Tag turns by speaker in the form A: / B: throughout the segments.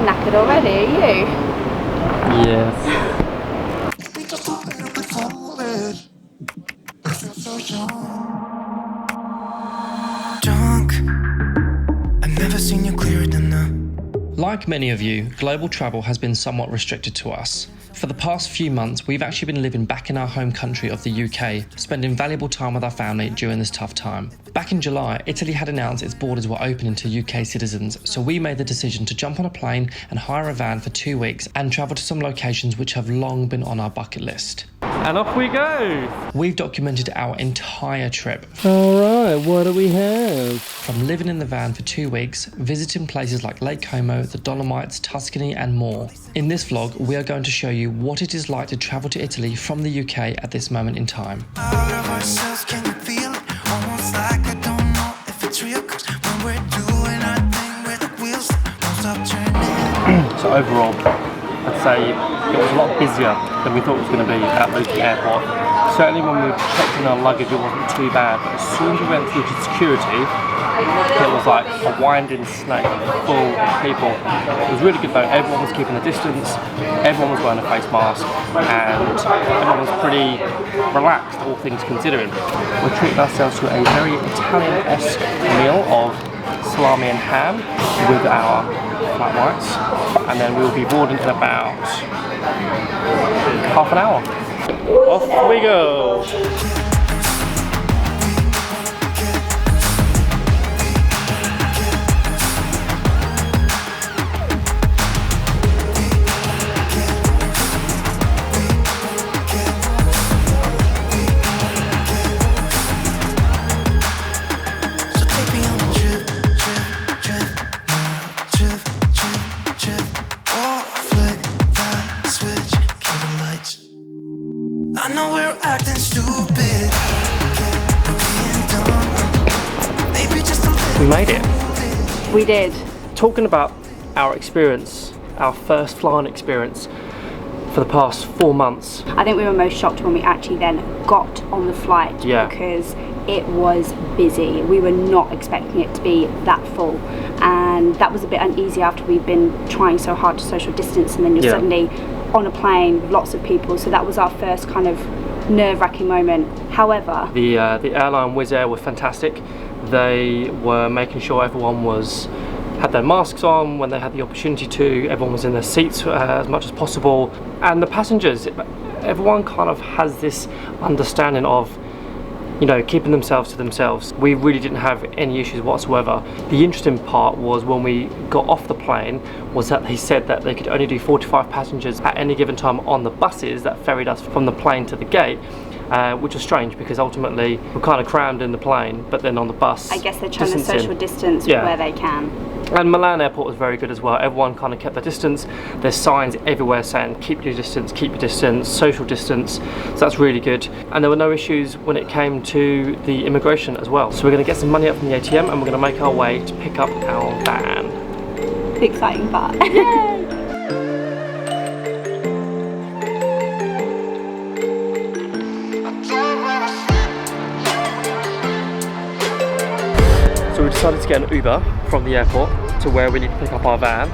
A: knackered already, are you?
B: Yes.
C: I've never seen you clearer than that.
B: Like many of you, global travel has been somewhat restricted to us. For the past few months, we've actually been living back in our home country of the UK, spending valuable time with our family during this tough time. Back in July, Italy had announced its borders were opening to UK citizens, so we made the decision to jump on a plane and hire a van for 2 weeks and travel to some locations which have long been on our bucket list.
D: And off we go!
B: We've documented our entire trip.
D: Alright, what do we have?
B: From living in the van for 2 weeks, visiting places like Lake Como, the Dolomites, Tuscany and more. In this vlog, we are going to show you what it is like to travel to Italy from the UK at this moment in time.
C: Out of ourselves, can you feel it? Almost like I don't know if it's real, 'cause when we're doing our thing where the wheels don't stop turning.
D: So overall, I'd say it was a lot busier than we thought it was going to be at Luton Airport. Certainly when we checked in our luggage it wasn't too bad, but as soon as we went through to security, it was like a winding snake full of people. It was really good though, everyone was keeping a distance, everyone was wearing a face mask, and everyone was pretty relaxed, all things considering. We're treating ourselves to a very Italian-esque meal of salami and ham with our flat whites, and then we'll be boarding in about half an hour. Off we go!
C: I know we're acting stupid. Maybe just a little.
D: We made it.
A: We did.
D: Talking about our experience, our first flying experience for the past 4 months.
A: I think we were most shocked when we actually then got on the flight,
D: Yeah.
A: because it was busy. We were not expecting it to be that full, and that was a bit uneasy after we've been trying so hard to social distance, and then you're
D: Yeah.
A: suddenly on a plane with lots of people, so that was our first kind of nerve-wracking moment. However,
D: The airline Wizz Air were fantastic. They were making sure everyone had their masks on when they had the opportunity to. Everyone was in their seats as much as possible, and the passengers, everyone kind of has this understanding of, you know, keeping themselves to themselves. We really didn't have any issues whatsoever. The interesting part was when we got off the plane was that they said that they could only do 45 passengers at any given time on the buses that ferried us from the plane to the gate, which was strange because ultimately we're kind of crammed in the plane, but then on the bus,
A: I guess they're trying to
D: distancing.
A: social distance
D: Yeah.
A: where they can.
D: And Milan Airport was very good as well. Everyone kind of kept their distance. There's signs everywhere saying keep your distance, social distance. So that's really good. And there were no issues when it came to the immigration as well. So we're going to get some money up from the ATM and we're going to make our way to pick up our van.
A: The exciting part.
D: So we decided to get an Uber from the airport to where we need to pick up our van.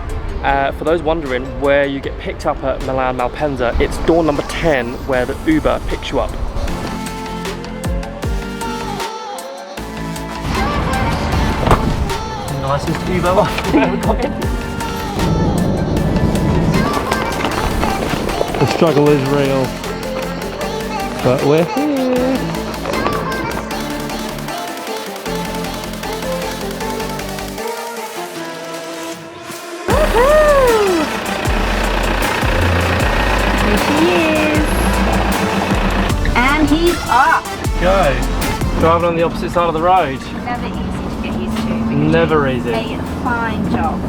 D: For those wondering where you get picked up at Milan Malpensa, it's door number 10 where the Uber picks you up. Nicest Uber I've ever got in. The struggle is real, but we're here.
A: And he's up.
D: Go. Driving on the opposite side of the road.
A: Never easy to get used to.
D: Never easy.
A: A fine job.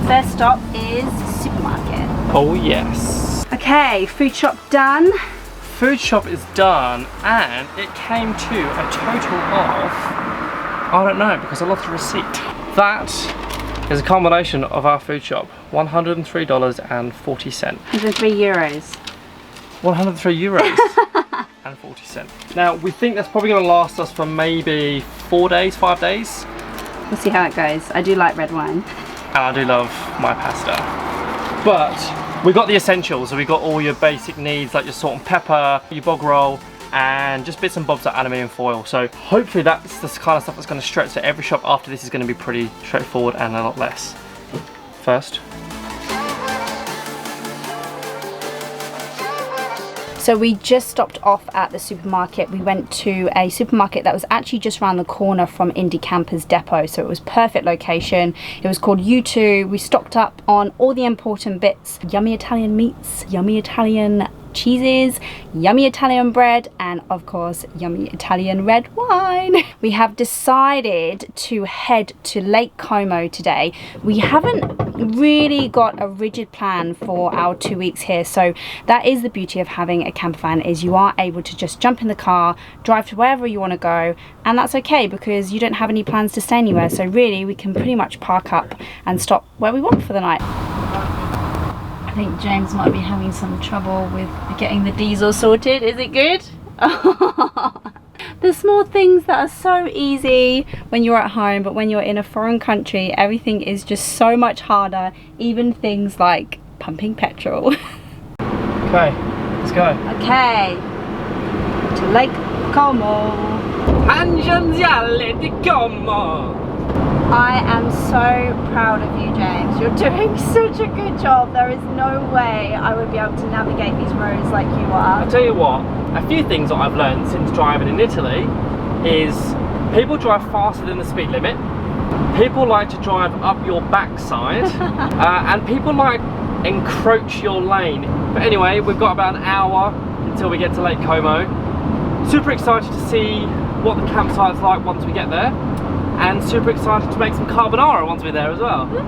A: First stop is supermarket.
D: Oh yes.
A: Okay, food shop done.
D: Food shop is done and it came to a total of, I don't know because I lost the receipt. That is a combination of our food shop. $103.40.
A: 103 euros.
D: 103 euros and 40 cents. Now we think that's probably going to last us for maybe 4 days, 5 days.
A: We'll see how it goes. I do like red wine.
D: and I do love my pasta. But we got the essentials, so we got all your basic needs like your salt and pepper, your bog roll, and just bits and bobs like aluminium foil. So hopefully that's the kind of stuff that's going to stretch. So every shop after this is going to be pretty straightforward and a lot less. First.
A: So we just stopped off at the supermarket. We went to a supermarket that was actually just around the corner from Indie Campers Depot. So it was perfect location. It was called U2. We stocked up on all the important bits. Yummy Italian meats, yummy Italian cheeses, yummy Italian bread, and of course yummy Italian red wine. We have decided to head to Lake Como today. We haven't really got a rigid plan for our 2 weeks here, so that is the beauty of having a camper van, is you are able to just jump in the car, drive to wherever you want to go, and that's okay because you don't have any plans to stay anywhere. So really we can pretty much park up and stop where we want for the night. I think James might be having some trouble with getting the diesel sorted. Is it good? The small things that are so easy when you're at home, but when you're in a foreign country, everything is just so much harder. Even things like pumping petrol.
D: Okay, let's go.
A: Okay, to Lake Como.
D: Angianziale di Como.
A: I am so proud of you, James. You're doing such a good job. There is no way I would be able to navigate these roads like you are.
D: I'll tell you what, a few things that I've learned since driving in Italy is people drive faster than the speed limit, people like to drive up your backside, and people like encroach your lane. But anyway, we've got about an hour until we get to Lake Como. Super excited to see what the campsite's like once we get there. And super excited to make some carbonara once we're there as well.
A: Look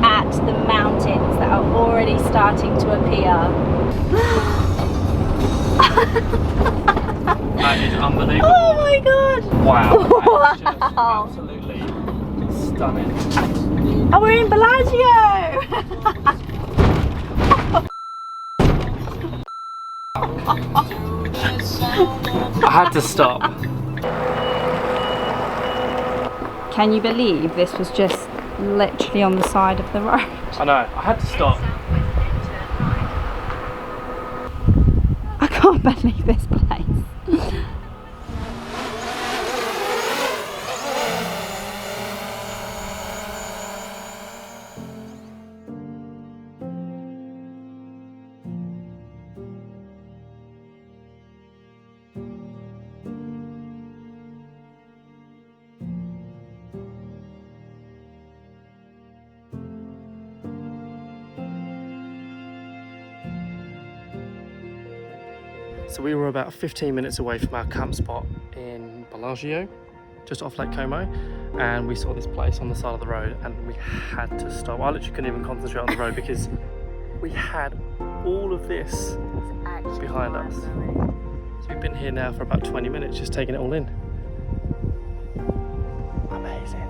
A: at the mountains that are already starting to appear.
D: That is unbelievable.
A: Oh my god!
D: Wow, that is just absolutely stunning.
A: Oh, we're in Bellagio!
D: I had to stop.
A: Can you believe this was just literally on the side of the road?
D: I know, I had to stop.
A: I can't believe this place.
D: So we were about 15 minutes away from our camp spot in Bellagio, just off Lake Como, and we saw this place on the side of the road and we had to stop. I literally couldn't even concentrate on the road because we had all of this behind us. So we've been here now for about 20 minutes just taking it all in. Amazing.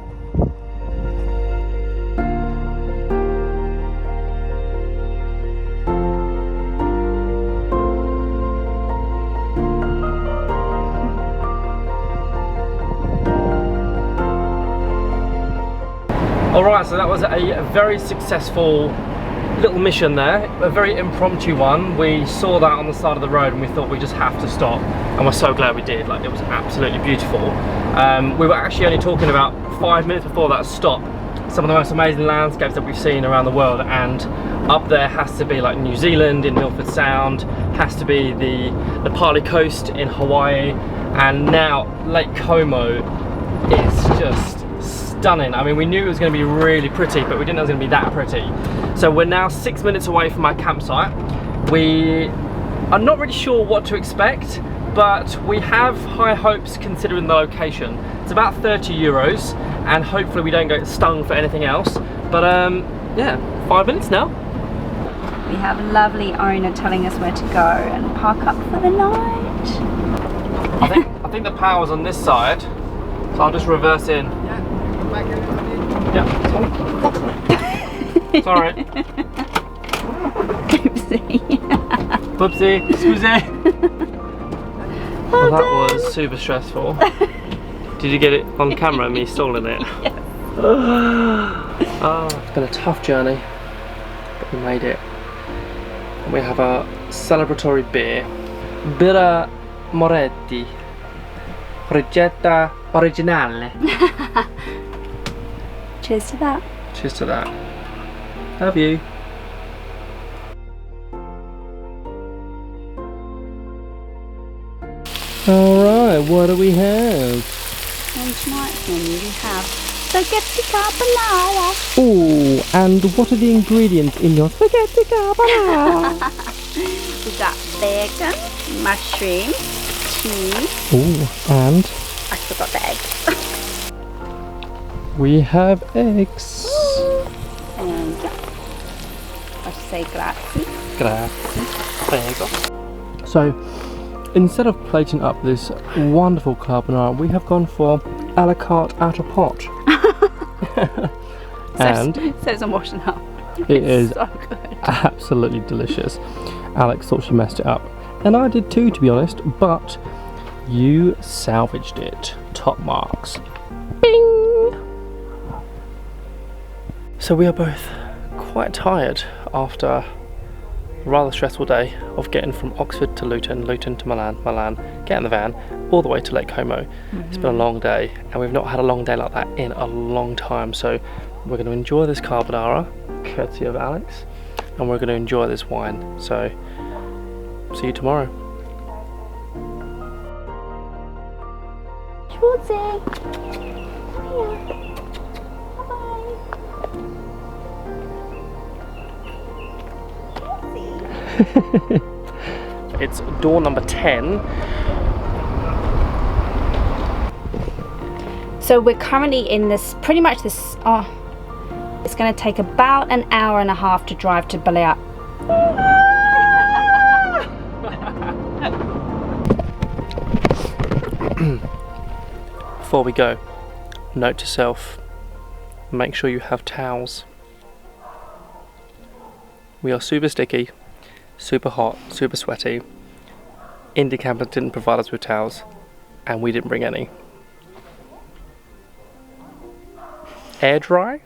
D: Alright, so that was a very successful little mission there, a very impromptu one. We saw that on the side of the road and we thought we just have to stop, and we're so glad we did. Like, it was absolutely beautiful. We were actually only talking about 5 minutes before that stop some of the most amazing landscapes that we've seen around the world, and up there has to be like New Zealand in Milford Sound, has to be the Pali Coast in Hawaii, and now Lake Como is just stunning. I mean, we knew it was going to be really pretty, but we didn't know it was going to be that pretty. So we're now 6 minutes away from our campsite. We are not really sure what to expect, but we have high hopes considering the location. It's about 30 euros, and hopefully we don't get stung for anything else. But yeah, 5 minutes now.
A: We have a lovely owner telling us where to go and park up for the night.
D: I think the power's on this side, so I'll just reverse in. Yeah, it's alright.
A: Oopsie.
D: Whoopsie, excuse Well, that was super stressful. Did you get it on camera, me stalling it?
A: Yes.
D: It's been a tough journey, but we made it. And we have our celebratory beer. Birra Moretti. Ricetta originale.
A: Cheers to that.
D: Cheers to that. Love you. Alright, what do we have?
A: On tonight's menu we have spaghetti carbonara.
D: Oh, and what are the ingredients in your spaghetti carbonara?
A: We've got bacon, mushroom, cheese.
D: Oh, and
A: I forgot the eggs.
D: we have eggs.
A: And yeah, I should say grazie.
D: Grazie. Prego. So, instead of plating up this wonderful carbonara, we have gone for a la carte out of pot. And
A: says I'm washing up.
D: it is
A: So good.
D: absolutely delicious. Alex thought she messed it up, and I did too, to be honest, but you salvaged it. Top marks. Bing! So we are both quite tired after a rather stressful day of getting from Oxford to Luton, Luton to Milan, Milan, get in the van, all the way to Lake Como. It's been a long day, and we've not had a long day like that in a long time, so we're going to enjoy this carbonara, courtesy of Alex, and we're going to enjoy this wine. So, see you tomorrow.
A: Schwartzy.
D: It's door number 10.
A: So we're currently in this, pretty much this, it's going to take about an hour and a half to drive to Bellagio.
D: Before we go, note to self, make sure you have towels. We are super sticky, super hot, super sweaty. Indie Campers didn't provide us with towels, and we didn't bring any. Air dry?